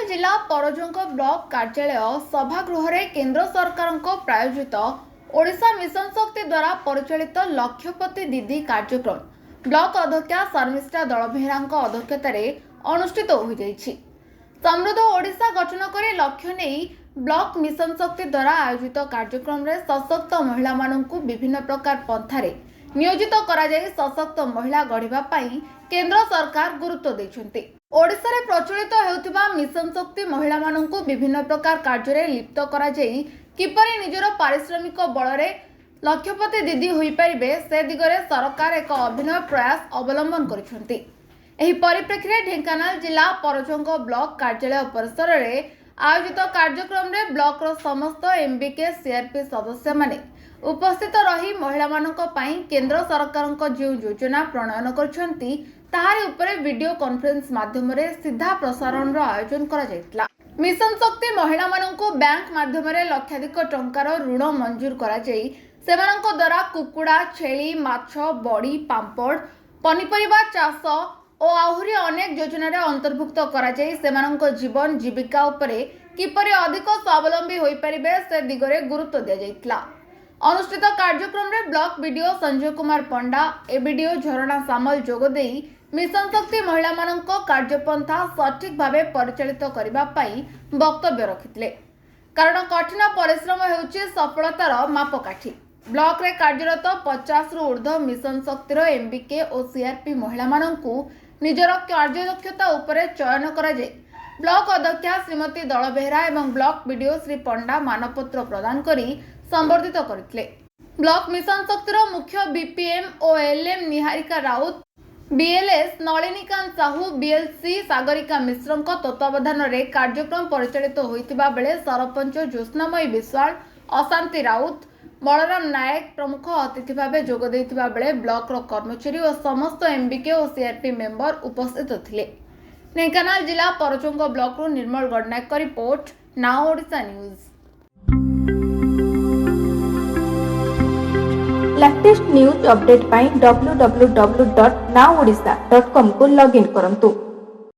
जिला परजंग ब्लॉक कार्यालय सभागृह रे केंद्र सरकार प्रायोजित ओडिशा मिशन शक्ति द्वारा परिचालित लक्षपति दीदी कार्यक्रम ब्लॉक अध्यक्षा शर्मिष्ठा दलबेहरा अध्यक्षतार अनुष्ठित हो जाइछि। समृद्ध ओडिशा गठन करे लक्ष्य नहीं ब्लॉक मिशन शक्ति द्वारा आयोजित कार्यक्रम रे सशक्त महिला माननकु विभिन्न प्रकार पंथारे नियोजित करा जाय सशक्त महिला गढ़िबा पई केंद्र सरकार गुरुत्व दैछन्ति। ओडिशा रे प्रचलित हेउथिबा मिशन शक्ति महिला माननकु विभिन्न प्रकार कार्य रे लिप्त करा जाय किपरि निजर पारिश्रमिक बल रे लक्षपति दीदी होई परिबे से दिगरे सरकार एक अभिनव प्रयास अवलंबन करिसन्ति। एही परिप्रेक्षी रे ढेंकानाल जिला परजंग ब्लॉक कार्यालय परिसर रे आयोजित कार्यक्रम रे ब्लॉक रो समस्त एमबीके सीआरपी सदस्य माने उपस्थित रही महिला मानक पई केंद्र सरकार जो योजना प्रणयन करछन्ती ताहारी उपरे वीडियो कॉन्फ्रेंस माध्यम रे सीधा प्रसारण रो आयोजन करा जायतला। मिशन शक्ति महिला मानकु बैंक माध्यम रे लक्षाधिक टंकार ऋण मंजूर करा जाई सेमानक द्वारा कुकुड़ा छेली माछ बड़ी पांपड़ पनिपरिबा चाष और आहुरी अनेक योजना रे अंतर्भुक्त करा जाई सेमानक जीवन जीविका उपरे किपरि अधिक स्वावलंबी होई परिबे से दिगरे गुरुत्व दिया जायतला। अनुष्ठित कार्यक्रम रे ब्लॉक वीडियो संजय कुमार पंडा एबीडीओ झरणा सामल जोगदेई मिशन शक्ति महिला मानक कार्यपंथा सठिक भावे परिचालित करिबा पई वक्तव्य रखिथिले। कारण कठिन परिश्रम हेउची सफलतार मापकाठी। ब्लॉक रे कार्यरत 50 रु ऊर्ध्व मिशन शक्तिर एमबीके और सीआरपी महिला मानकु निजर कार्यदक्षता उपरे चयन करा जाय ब्लॉक अध्यक्षा श्रीमती दलबेहरा एवं ब्लॉक वीडियो श्री पंडा मानपत्र प्रदान करी संबर्धित करथिले। ब्लॉक मिशन शक्तिर मुख्य बीपीएम और LM Niharika Raut BLS Nalinikanta Sahu BLC Sagarika Mishra तत्वावधान रे कार्यक्रम परिचालित होइतिबा बेले सरपंच ज्योत्स्नामयी विश्वाल अशांति राउत बलराम नायक प्रमुख अतिथि भाव जोग देइतिबा बेले ब्लॉक रो कर्मचारी और समस्त एमबीके और सीआरपी मेंबर उपस्थित थिले। ढेंकानाल जिला परजंग ब्लॉक रो Nirmal Gadanayak report now Odisha news. Latest news update पाई www.nowodisha.com को लॉगिन करंतु।